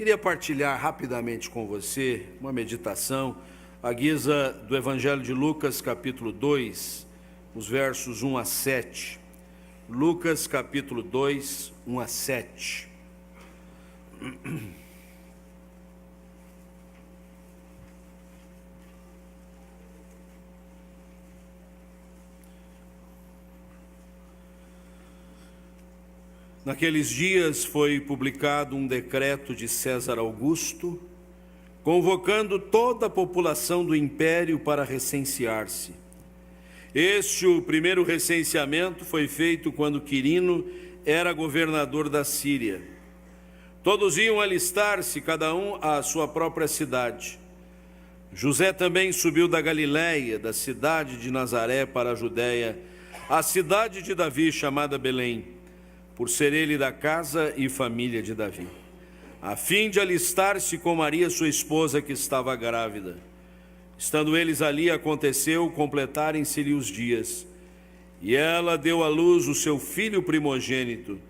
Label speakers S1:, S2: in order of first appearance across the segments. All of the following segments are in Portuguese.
S1: Queria partilhar rapidamente com você uma meditação à guisa do Evangelho de Lucas, capítulo 2, os versos 1 a 7. Lucas, capítulo 2, 1 a 7. Naqueles dias foi publicado um decreto de César Augusto, convocando toda a população do império para recensear-se. O primeiro recenseamento foi feito quando Quirino era governador da Síria. Todos iam alistar-se, cada um à sua própria cidade. José também subiu da Galiléia, da cidade de Nazaré para a Judéia, a cidade de Davi, chamada Belém, por ser ele da casa e família de Davi, a fim de alistar-se com Maria, sua esposa, que estava grávida. Estando eles ali, aconteceu completarem-se-lhe os dias, e ela deu à luz o seu filho primogênito,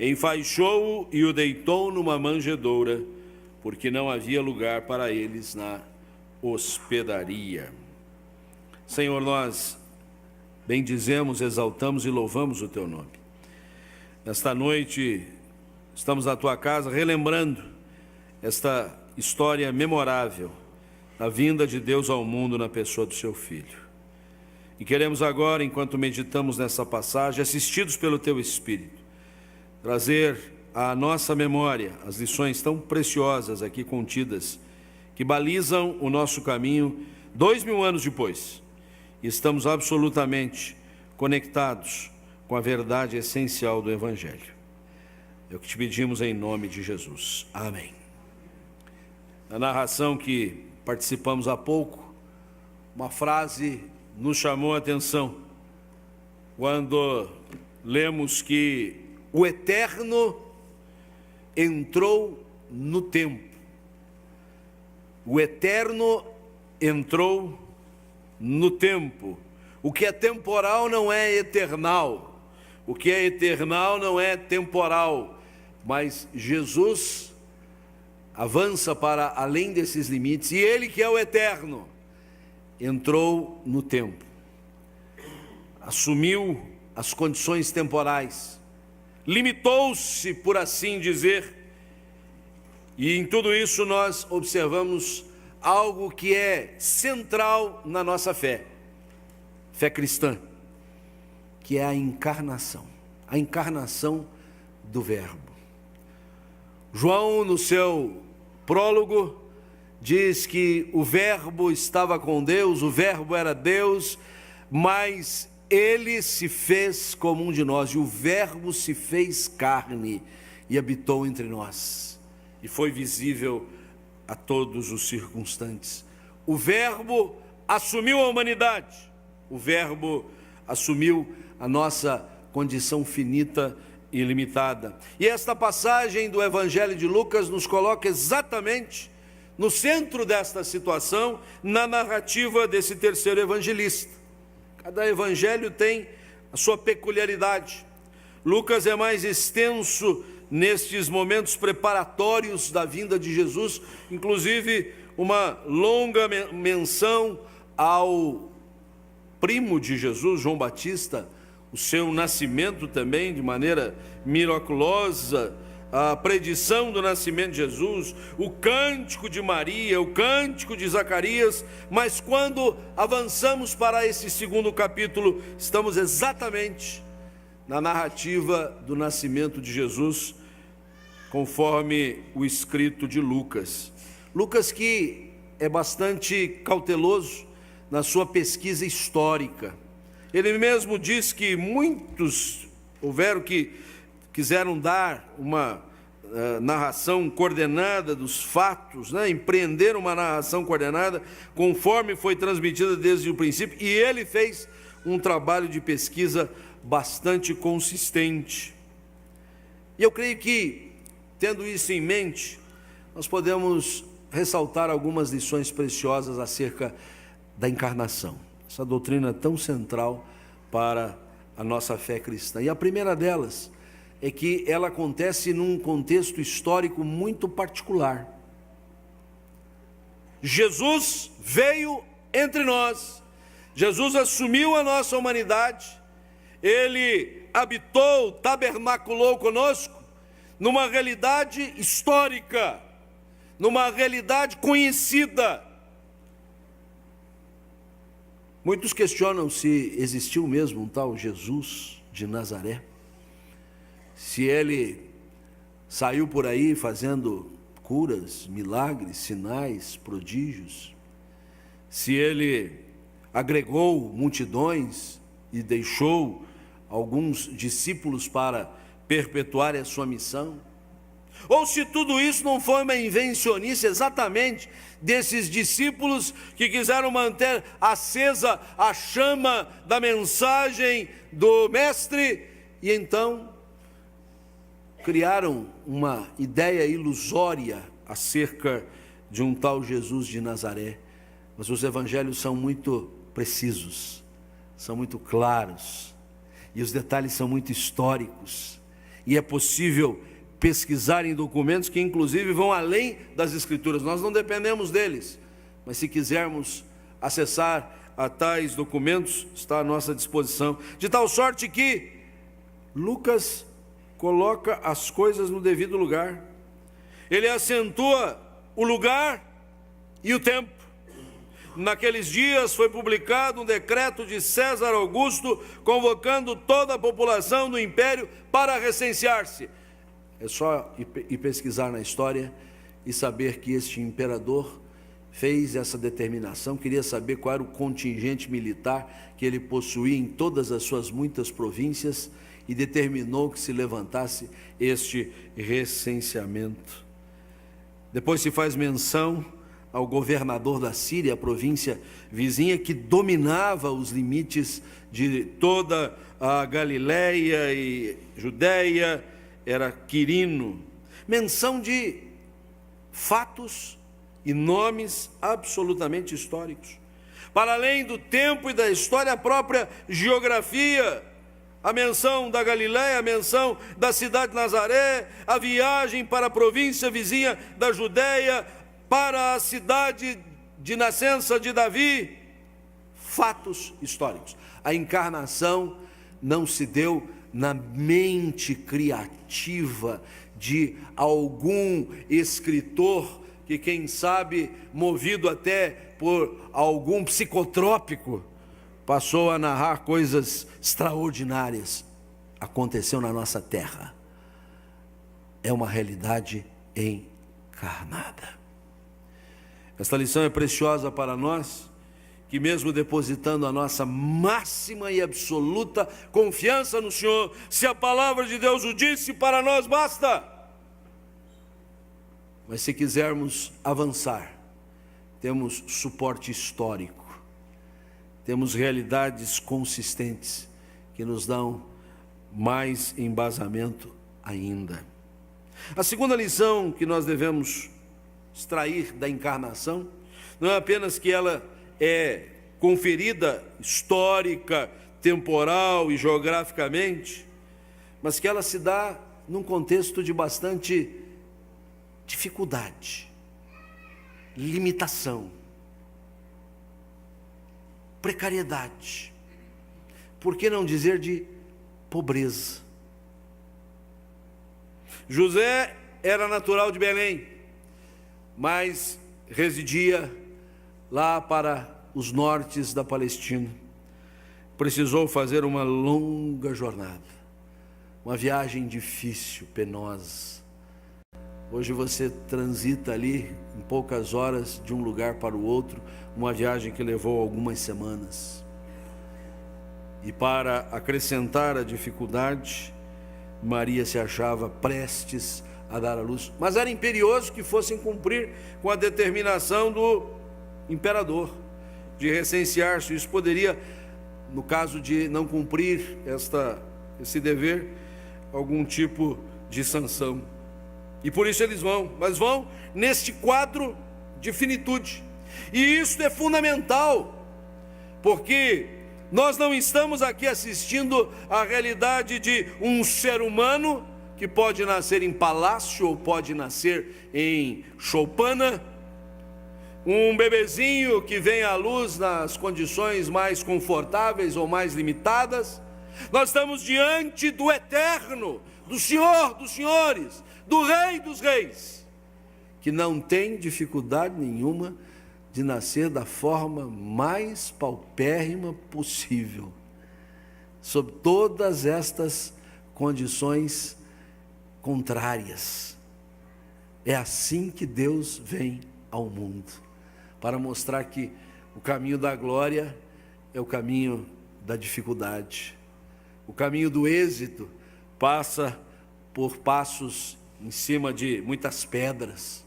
S1: enfaixou-o e o deitou numa manjedoura, porque não havia lugar para eles na hospedaria. Senhor, nós bendizemos, exaltamos e louvamos o teu nome. Nesta noite, estamos na tua casa relembrando esta história memorável da vinda de Deus ao mundo na pessoa do seu Filho. E queremos agora, enquanto meditamos nessa passagem, assistidos pelo teu Espírito, trazer à nossa memória as lições tão preciosas aqui contidas, que balizam o nosso caminho 2000 anos depois. E estamos absolutamente conectados com a verdade essencial do Evangelho. É o que te pedimos em nome de Jesus. Amém. Na narração que participamos há pouco, uma frase nos chamou a atenção, quando lemos que o Eterno entrou no tempo. O Eterno entrou no tempo. O que é temporal não é eternal. O que é eternal não é temporal, mas Jesus avança para além desses limites, e Ele, que é o eterno, entrou no tempo, assumiu as condições temporais, limitou-se, por assim dizer, e em tudo isso nós observamos algo que é central na nossa fé cristã, que é a encarnação do Verbo. João, no seu prólogo, diz que o Verbo estava com Deus, o Verbo era Deus, mas ele se fez como um de nós, e o Verbo se fez carne e habitou entre nós, e foi visível a todos os circunstantes. O Verbo assumiu a humanidade, o Verbo assumiu a nossa condição finita e limitada. E esta passagem do Evangelho de Lucas nos coloca exatamente no centro desta situação, na narrativa desse terceiro evangelista. Cada evangelho tem a sua peculiaridade. Lucas é mais extenso nestes momentos preparatórios da vinda de Jesus, inclusive uma longa menção ao primo de Jesus, João Batista, o seu nascimento também de maneira miraculosa, a predição do nascimento de Jesus, o cântico de Maria, o cântico de Zacarias. Mas quando avançamos para esse segundo capítulo, estamos exatamente na narrativa do nascimento de Jesus, conforme o escrito de Lucas. Lucas, que é bastante cauteloso na sua pesquisa histórica. Ele mesmo diz que muitos houveram que quiseram dar uma narração coordenada dos fatos, empreender uma narração coordenada, conforme foi transmitida desde o princípio, e ele fez um trabalho de pesquisa bastante consistente. E eu creio que, tendo isso em mente, nós podemos ressaltar algumas lições preciosas acerca da encarnação, essa doutrina tão central para a nossa fé cristã. E a primeira delas é que ela acontece num contexto histórico muito particular. Jesus veio entre nós, Jesus assumiu a nossa humanidade, Ele habitou, tabernaculou conosco, numa realidade histórica, numa realidade conhecida. Muitos questionam se existiu mesmo um tal Jesus de Nazaré, se ele saiu por aí fazendo curas, milagres, sinais, prodígios, se ele agregou multidões e deixou alguns discípulos para perpetuar a sua missão, ou se tudo isso não foi uma invencionice exatamente desses discípulos que quiseram manter acesa a chama da mensagem do Mestre e então criaram uma ideia ilusória acerca de um tal Jesus de Nazaré. Mas os evangelhos são muito precisos, são muito claros, e os detalhes são muito históricos, e é possível pesquisar em documentos que inclusive vão além das Escrituras. Nós não dependemos deles, mas se quisermos acessar a tais documentos, está à nossa disposição, de tal sorte que Lucas coloca as coisas no devido lugar. Ele acentua o lugar e o tempo. Naqueles dias foi publicado um decreto de César Augusto convocando toda a população do império para recensear-se. É só ir pesquisar na história e saber que este imperador fez essa determinação, queria saber qual era o contingente militar que ele possuía em todas as suas muitas províncias e determinou que se levantasse este recenseamento. Depois se faz menção ao governador da Síria, a província vizinha, que dominava os limites de toda a Galileia e Judéia, era Quirino. Menção de fatos e nomes absolutamente históricos. Para além do tempo e da história, a própria geografia, a menção da Galileia, a menção da cidade de Nazaré, a viagem para a província vizinha da Judéia, para a cidade de nascença de Davi, fatos históricos. A encarnação não se deu na mente criativa de algum escritor que, quem sabe, movido até por algum psicotrópico, passou a narrar coisas extraordinárias. Aconteceu na nossa terra. É uma realidade encarnada. Esta lição é preciosa para nós, que mesmo depositando a nossa máxima e absoluta confiança no Senhor, se a palavra de Deus o disse, para nós basta. Mas se quisermos avançar, temos suporte histórico, temos realidades consistentes que nos dão mais embasamento ainda. A segunda lição que nós devemos extrair da encarnação não é apenas que ela é conferida histórica, temporal e geograficamente, mas que ela se dá num contexto de bastante dificuldade, limitação, precariedade, por que não dizer de pobreza. José era natural de Belém, mas residia lá para os nortes da Palestina. Precisou fazer uma longa jornada, uma viagem difícil, penosa. Hoje você transita ali em poucas horas de um lugar para o outro, uma viagem que levou algumas semanas. E para acrescentar a dificuldade, Maria se achava prestes a dar à luz, mas era imperioso que fossem cumprir com a determinação do imperador de recensear-se. Isso poderia, no caso de não cumprir esse dever, algum tipo de sanção. E por isso eles vão, mas vão neste quadro de finitude. E isso é fundamental, porque nós não estamos aqui assistindo à realidade de um ser humano que pode nascer em palácio ou pode nascer em choupana, um bebezinho que vem à luz nas condições mais confortáveis ou mais limitadas. Nós estamos diante do Eterno, do Senhor dos Senhores, do Rei dos Reis, que não tem dificuldade nenhuma de nascer da forma mais paupérrima possível, sob todas estas condições contrárias. É assim que Deus vem ao mundo, para mostrar que o caminho da glória é o caminho da dificuldade. O caminho do êxito passa por passos em cima de muitas pedras.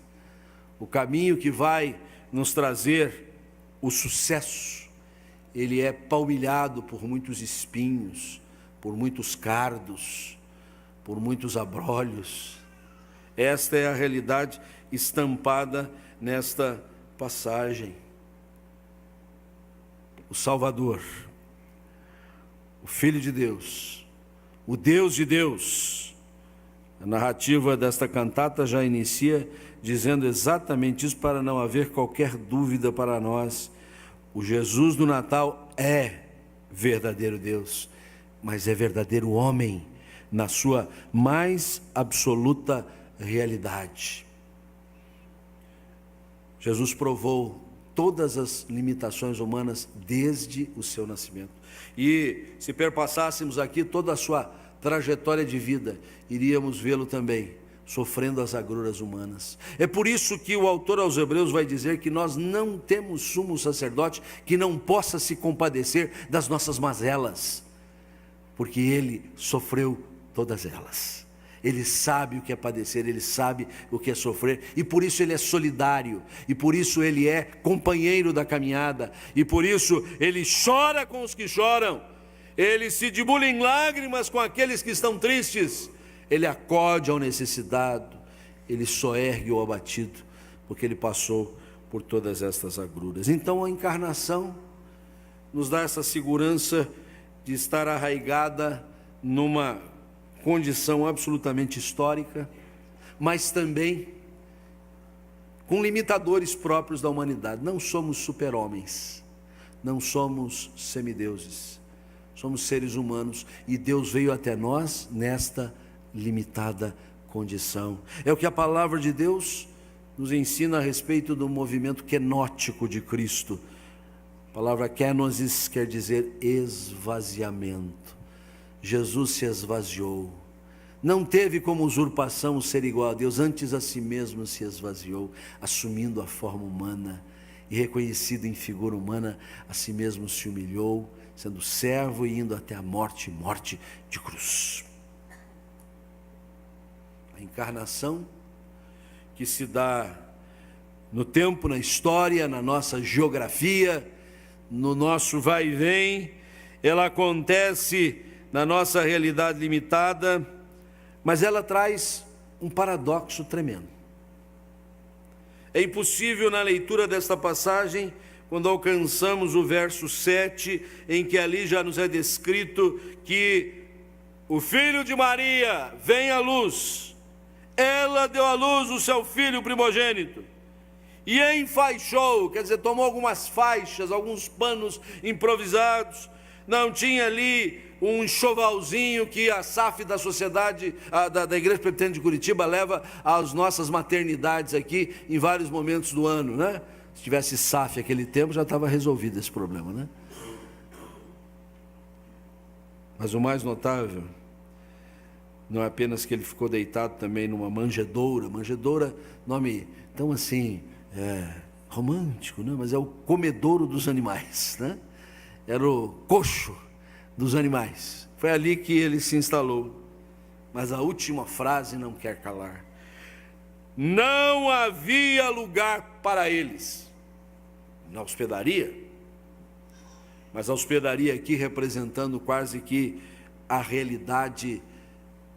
S1: O caminho que vai nos trazer o sucesso, ele é palmilhado por muitos espinhos, por muitos cardos, por muitos abrolhos. Esta é a realidade estampada nesta passagem. O Salvador, o Filho de Deus, o Deus de Deus. A narrativa desta cantata já inicia dizendo exatamente isso, para não haver qualquer dúvida para nós. O Jesus do Natal é verdadeiro Deus, mas é verdadeiro homem na sua mais absoluta realidade. Jesus provou todas as limitações humanas desde o seu nascimento. E se perpassássemos aqui toda a sua trajetória de vida, iríamos vê-lo também sofrendo as agruras humanas. É por isso que o autor aos Hebreus vai dizer que nós não temos sumo sacerdote que não possa se compadecer das nossas mazelas, porque ele sofreu todas elas. Ele sabe o que é padecer, ele sabe o que é sofrer, e por isso ele é solidário, e por isso ele é companheiro da caminhada, e por isso ele chora com os que choram, ele se debulha em lágrimas com aqueles que estão tristes, ele acode ao necessitado, ele soergue o abatido, porque ele passou por todas estas agruras. Então a encarnação nos dá essa segurança de estar arraigada numa condição absolutamente histórica, mas também com limitadores próprios da humanidade. Não somos super-homens, não somos semideuses, somos seres humanos, e Deus veio até nós nesta limitada condição. É o que a palavra de Deus nos ensina a respeito do movimento kenótico de Cristo. A palavra kenosis quer dizer esvaziamento. Jesus se esvaziou, não teve como usurpação o ser igual a Deus, antes a si mesmo se esvaziou, assumindo a forma humana, e reconhecido em figura humana, a si mesmo se humilhou, sendo servo e indo até a morte, morte de cruz. A encarnação que se dá no tempo, na história, na nossa geografia, no nosso vai e vem, ela acontece na nossa realidade limitada, mas ela traz um paradoxo tremendo. É impossível na leitura desta passagem, quando alcançamos o verso 7, em que ali já nos é descrito que o filho de Maria vem à luz, ela deu à luz o seu filho primogênito, e enfaixou, quer dizer, tomou algumas faixas, alguns panos improvisados, não tinha ali um enxovalzinho que a SAF da sociedade, da Igreja Presbiteriana de Curitiba leva às nossas maternidades aqui em vários momentos do ano, né? Se tivesse SAF naquele tempo já estava resolvido esse problema, né? Mas o mais notável não é apenas que ele ficou deitado também numa manjedoura, nome tão assim, romântico, né? Mas é o comedouro dos animais, né? Era o coxo dos animais. Foi ali que ele se instalou. Mas a última frase não quer calar. Não havia lugar para eles na hospedaria, mas a hospedaria aqui representando quase que a realidade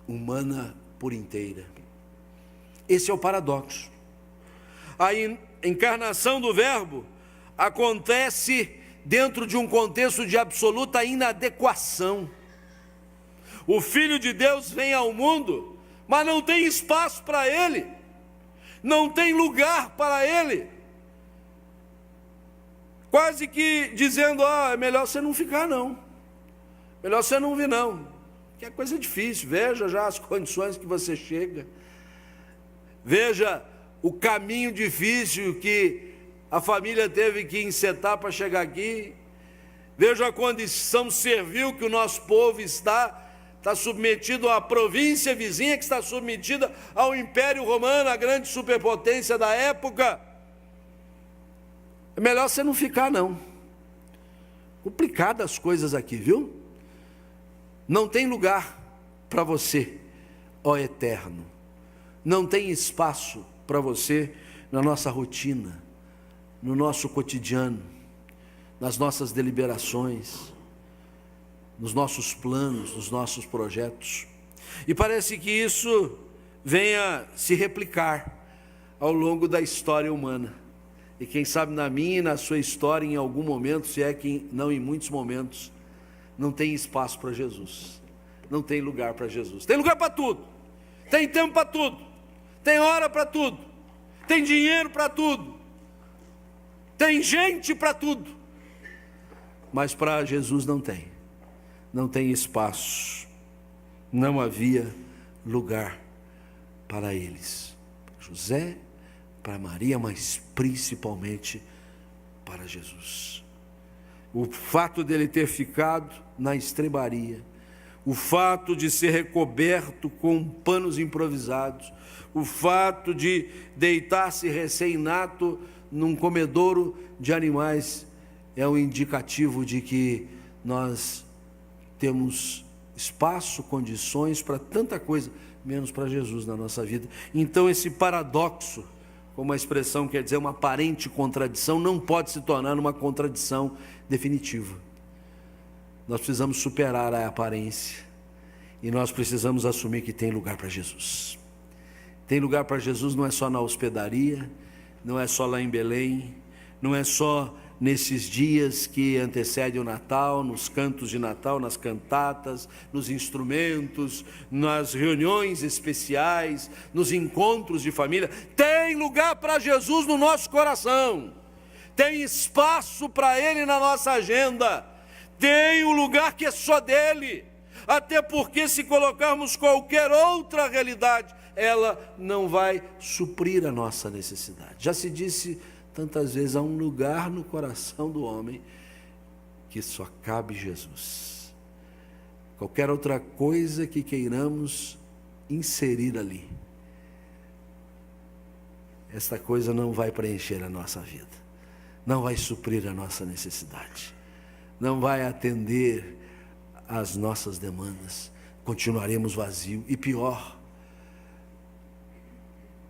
S1: humana por inteira. Esse é o paradoxo. A encarnação do Verbo acontece dentro de um contexto de absoluta inadequação. O Filho de Deus vem ao mundo mas não tem espaço para ele, não tem lugar para ele. Quase que dizendo, é melhor você não ficar não, melhor você não vir não, que é coisa difícil. Veja já as condições que você chega, veja o caminho difícil que a família teve que encetar para chegar aqui, veja a condição servil que o nosso povo está submetido à província vizinha, que está submetida ao Império Romano, a grande superpotência da época. É melhor você não ficar não. Complicadas as coisas aqui, viu? Não tem lugar para você, ó Eterno. Não tem espaço para você na nossa rotina, no nosso cotidiano, nas nossas deliberações, nos nossos planos, nos nossos projetos. E parece que isso venha se replicar ao longo da história humana. E quem sabe na minha e na sua história, em algum momento, se é que não em muitos momentos, não tem espaço para Jesus, não tem lugar para Jesus. Tem lugar para tudo, tem tempo para tudo, tem hora para tudo, tem dinheiro para tudo, tem gente para tudo, mas para Jesus não tem. Não tem espaço, não havia lugar para eles, para José, para Maria, mas principalmente para Jesus. O fato dele ter ficado na estrebaria, o fato de ser recoberto com panos improvisados, o fato de deitar-se recém-nato num comedouro de animais, é um indicativo de que nós temos espaço, condições para tanta coisa, menos para Jesus na nossa vida. Então esse paradoxo, como a expressão quer dizer, uma aparente contradição, não pode se tornar uma contradição definitiva. Nós precisamos superar a aparência e nós precisamos assumir que tem lugar para Jesus. Tem lugar para Jesus não é só na hospedaria, não é só lá em Belém, não é só nesses dias que antecedem o Natal, nos cantos de Natal, nas cantatas, nos instrumentos, nas reuniões especiais, nos encontros de família. Tem lugar para Jesus no nosso coração, tem espaço para Ele na nossa agenda, tem um lugar que é só dEle, até porque se colocarmos qualquer outra realidade, ela não vai suprir a nossa necessidade. Já se disse tantas vezes, há um lugar no coração do homem que só cabe Jesus. Qualquer outra coisa que queiramos inserir ali, esta coisa não vai preencher a nossa vida, não vai suprir a nossa necessidade, não vai atender às nossas demandas, continuaremos vazios. E pior,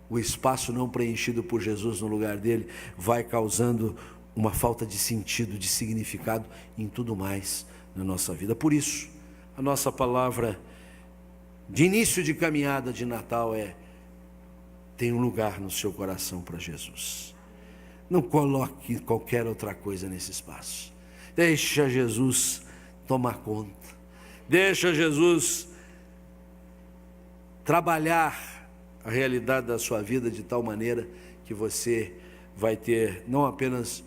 S1: o espaço não preenchido por Jesus no lugar dele vai causando uma falta de sentido, de significado em tudo mais na nossa vida. Por isso, a nossa palavra de início de caminhada de Natal é: tem um lugar no seu coração para Jesus. Não coloque qualquer outra coisa nesse espaço. Deixa Jesus tomar conta. Deixa Jesus trabalhar a realidade da sua vida de tal maneira que você vai ter não apenas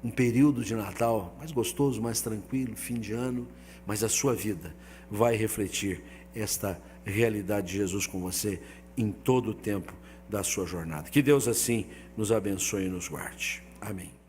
S1: um período de Natal mais gostoso, mais tranquilo, fim de ano, mas a sua vida vai refletir esta realidade de Jesus com você em todo o tempo da sua jornada. Que Deus assim nos abençoe e nos guarde. Amém.